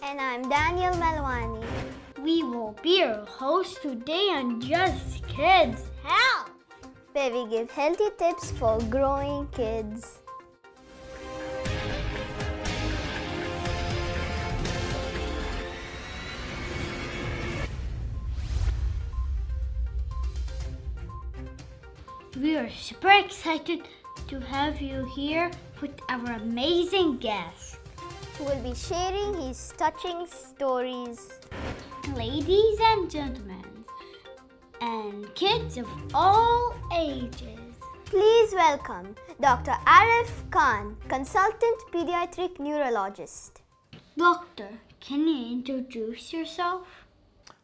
And I'm Daniel Melwani. We will be your hosts today on Just Kids Health, where we give healthy tips for growing kids. We are super excited to have you here with our amazing guest, who will be sharing his touching stories. Ladies and gentlemen, and kids of all ages, please welcome Dr. Arif Khan, Consultant Pediatric Neurologist. Doctor, can you introduce yourself?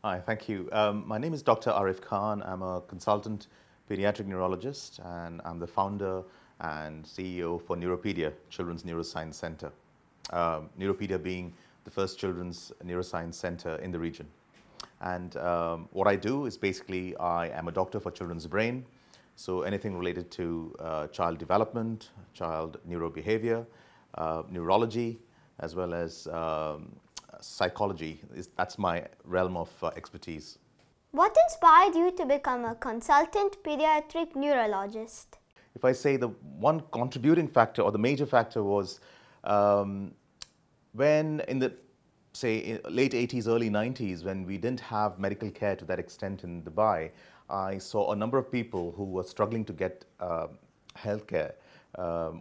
Hi, thank you. My name is Dr. Arif Khan. I'm a Consultant Pediatric Neurologist, and I'm the founder and CEO for Neuropedia, Children's Neuroscience Center. Neuropedia being the first children's neuroscience center in the region. And what I do is basically I am a doctor for children's brain, so anything related to child development, child neurobehavior, neurology, as well as psychology. That's my realm of expertise. What inspired you to become a consultant pediatric neurologist? If I say the one contributing factor or the major factor was when in the late 80s, early 90s, when we didn't have medical care to that extent in Dubai, I saw a number of people who were struggling to get healthcare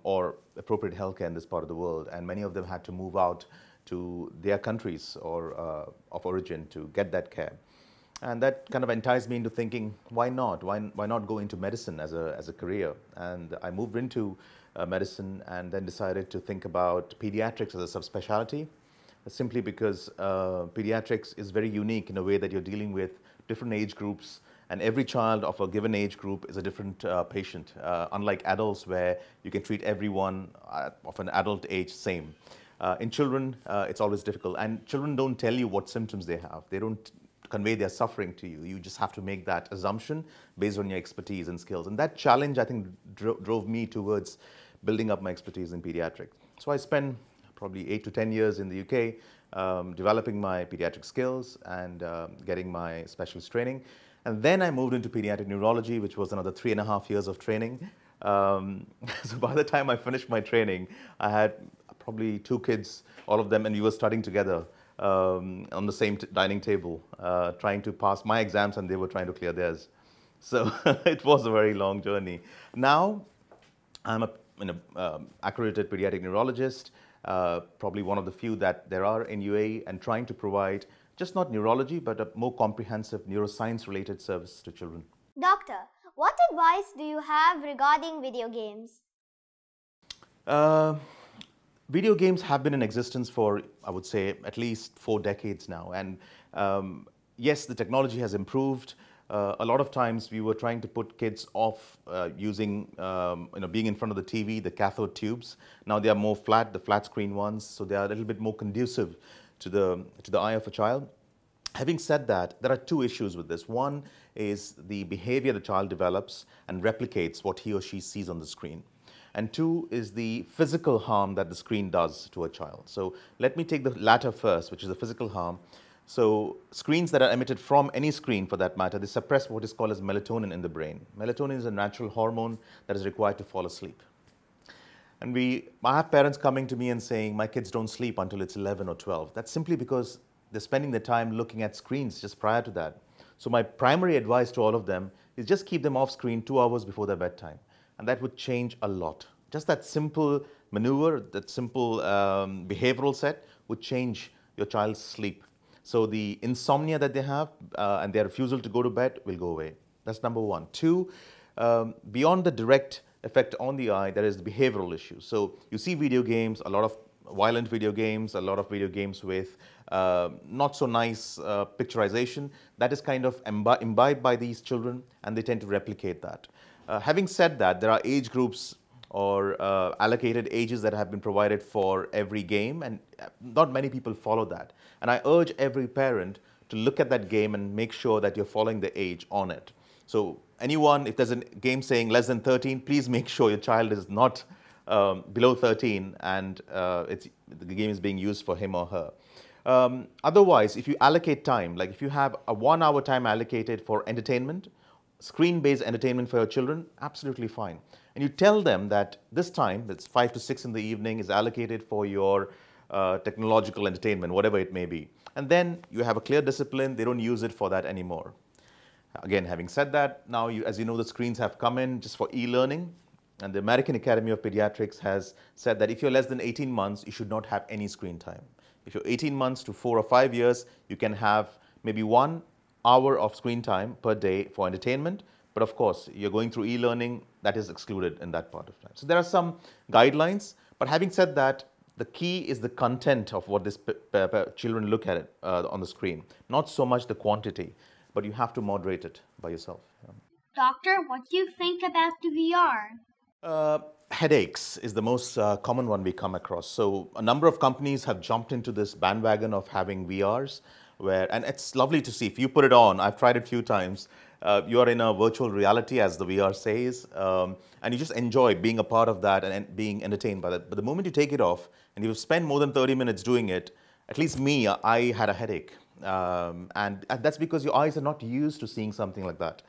or appropriate healthcare in this part of the world, and many of them had to move out to their countries or of origin to get that care. And that kind of enticed me into thinking, why not? Why not go into medicine as a career? And I moved into medicine and then decided to think about pediatrics as a subspecialty, simply because pediatrics is very unique in a way that you're dealing with different age groups, and every child of a given age group is a different patient, unlike adults where you can treat everyone of an adult age same. In children, it's always difficult, and children don't tell you what symptoms they have. They don't convey their suffering to you. You just have to make that assumption based on your expertise and skills. And that challenge, I think, drove me towards building up my expertise in pediatrics. So I spent probably 8 to 10 years in the UK developing my pediatric skills and getting my specialist training. And then I moved into pediatric neurology, which was another 3.5 years of training. So by the time I finished my training, I had probably 2 kids, all of them, and we were studying together on the same dining table, trying to pass my exams, and they were trying to clear theirs. So it was a very long journey. Now I'm an accredited pediatric neurologist, probably one of the few that there are in UAE, and trying to provide just not neurology, but a more comprehensive neuroscience-related service to children. Doctor, what advice do you have regarding video games? Video games have been in existence for, I would say, at least 4 decades now. And yes, the technology has improved. A lot of times we were trying to put kids off using, being in front of the TV, the cathode tubes. Now they are more flat, the flat screen ones, so they are a little bit more conducive to the eye of a child. Having said that, there are 2 issues with this. One is the behavior the child develops and replicates what he or she sees on the screen. And 2 is the physical harm that the screen does to a child. So let me take the latter first, which is the physical harm. So screens that are emitted from any screen, for that matter, they suppress what is called as melatonin in the brain. Melatonin is a natural hormone that is required to fall asleep. And I have parents coming to me and saying, my kids don't sleep until it's 11 or 12. That's simply because they're spending their time looking at screens just prior to that. So my primary advice to all of them is just keep them off screen 2 hours before their bedtime. And that would change a lot. Just that simple maneuver, that simple behavioral set would change your child's sleep. So the insomnia that they have and their refusal to go to bed will go away. That's number 1. 2, beyond the direct effect on the eye, there is the behavioral issue. So you see video games, a lot of violent video games, a lot of video games with not so nice picturization. That is kind of imbibed by these children, and they tend to replicate that. Having said that, there are age groups or allocated ages that have been provided for every game, and not many people follow that. And I urge every parent to look at that game and make sure that you're following the age on it. So anyone, if there's a game saying less than 13, please make sure your child is not below 13 and the game is being used for him or her. Otherwise, if you allocate time, like if you have a 1 hour time allocated for entertainment, screen-based entertainment for your children, absolutely fine. And you tell them that this time, that's 5 to 6 in the evening, is allocated for your technological entertainment, whatever it may be. And then you have a clear discipline, they don't use it for that anymore. Again, having said that, now as you know, the screens have come in just for e-learning. And the American Academy of Pediatrics has said that if you're less than 18 months, you should not have any screen time. If you're 18 months to 4 or 5 years, you can have maybe 1 hour of screen time per day for entertainment. But of course, you're going through e-learning, that is excluded in that part of time. So there are some guidelines. But having said that, the key is the content of what these children look at it on the screen, not so much the quantity, but you have to moderate it by yourself. Doctor, what do you think about the VR? Headaches is the most common one we come across. So a number of companies have jumped into this bandwagon of having VRs, and it's lovely to see. If you put it on, I've tried it a few times, you are in a virtual reality, as the VR says, and you just enjoy being a part of that and being entertained by that. But the moment you take it off and you've spent more than 30 minutes doing it, at least me, I had a headache. And that's because your eyes are not used to seeing something like that.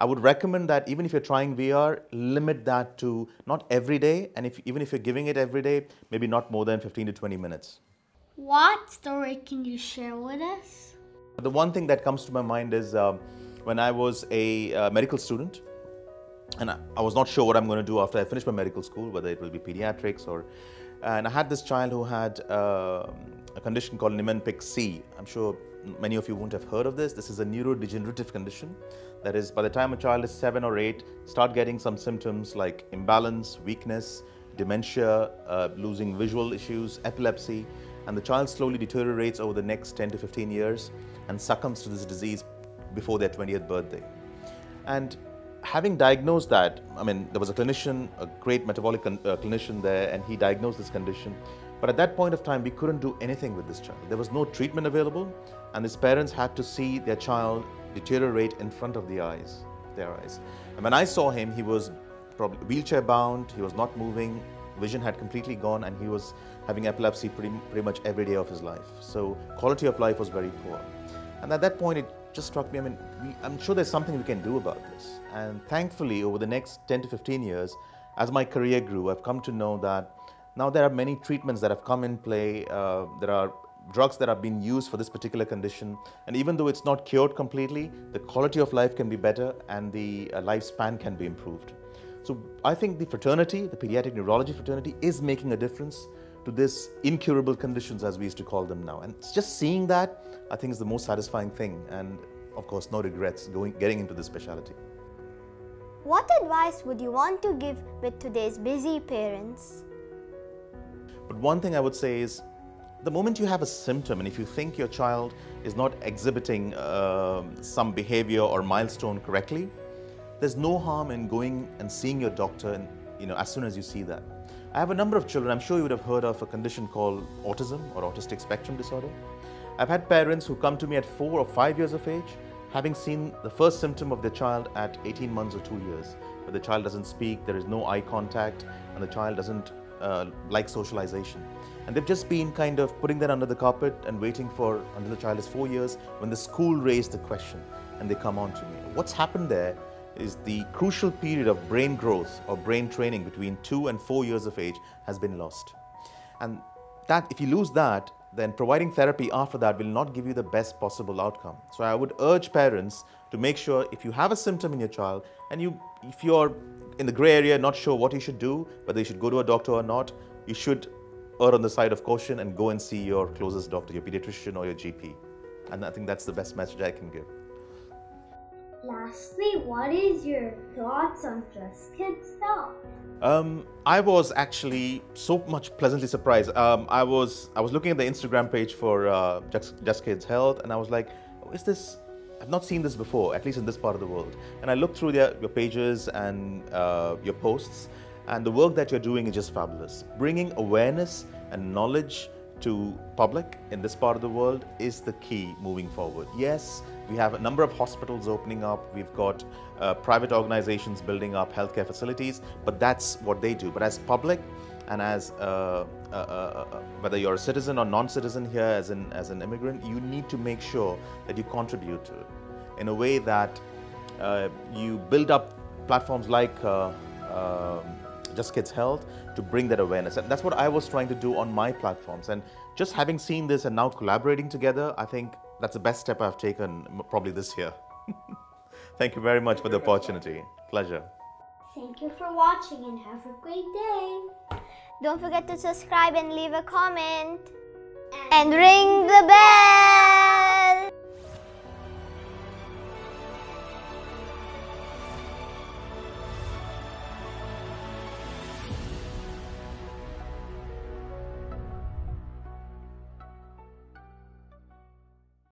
I would recommend that even if you're trying VR, limit that to not every day, and even if you're giving it every day, maybe not more than 15 to 20 minutes. What story can you share with us? The one thing that comes to my mind is when I was a medical student, and I was not sure what I'm going to do after I finish my medical school, whether it will be pediatrics and I had this child who had a condition called Niemann-Pick C. I'm sure many of you won't have heard of this. This is a neurodegenerative condition. That is, by the time a child is 7 or 8, start getting some symptoms like imbalance, weakness, dementia, losing visual issues, epilepsy, and the child slowly deteriorates over the next 10 to 15 years and succumbs to this disease before their 20th birthday. And having diagnosed that, I mean, there was a clinician, a great metabolic clinician there, and he diagnosed this condition. But at that point of time, we couldn't do anything with this child. There was no treatment available, and his parents had to see their child deteriorate in front of their eyes. And when I saw him, he was probably wheelchair bound, he was not moving, vision had completely gone, and he was having epilepsy pretty much every day of his life. So quality of life was very poor. And at that point, it just struck me, I mean, I'm sure there's something we can do about this. And thankfully, over the next 10 to 15 years, as my career grew, I've come to know that now there are many treatments that have come in play. There are drugs that are being used for this particular condition. And even though it's not cured completely, the quality of life can be better and the lifespan can be improved. So I think the fraternity, the pediatric neurology fraternity, is making a difference to this incurable conditions, as we used to call them now. And just seeing that, I think, is the most satisfying thing. And of course, no regrets getting into this specialty. What advice would you want to give with today's busy parents? But one thing I would say is, the moment you have a symptom and if you think your child is not exhibiting some behavior or milestone correctly, there's no harm in going and seeing your doctor and, as soon as you see that. I have a number of children. I'm sure you would have heard of a condition called autism or autistic spectrum disorder. I've had parents who come to me at 4 or 5 years of age, having seen the first symptom of their child at 18 months or 2 years, where the child doesn't speak, there is no eye contact, and the child doesn't like socialization. And they've just been kind of putting that under the carpet and waiting until the child is 4 years, when the school raised the question and they come on to me. What's happened there is the crucial period of brain growth or brain training between 2 and 4 years of age has been lost. And that, if you lose that, then providing therapy after that will not give you the best possible outcome. So I would urge parents to make sure, if you have a symptom in your child and if you're in the gray area, not sure what you should do, whether you should go to a doctor or not, you should err on the side of caution and go and see your closest doctor, your pediatrician or your GP. And I think that's the best message I can give. Lastly, what is your thoughts on Just Kids Health? I was actually so much pleasantly surprised. I was looking at the Instagram page for Just Kids Health, and I was like, oh, is this? I've not seen this before, at least in this part of the world. And I looked through your pages and your posts, and the work that you're doing is just fabulous. Bringing awareness and knowledge to public in this part of the world is the key moving forward. Yes, we have a number of hospitals opening up, we've got private organizations building up healthcare facilities, but that's what they do. But as public and as whether you're a citizen or non-citizen here, as an immigrant, you need to make sure that you contribute to it in a way that you build up platforms like Just Kids Health to bring that awareness. And that's what I was trying to do on my platforms. And just having seen this and now collaborating together, I think that's the best step I've taken probably this year. Thank you very much for the opportunity. Pleasure. Thank you for watching and have a great day. Don't forget to subscribe and leave a comment. And ring the bell!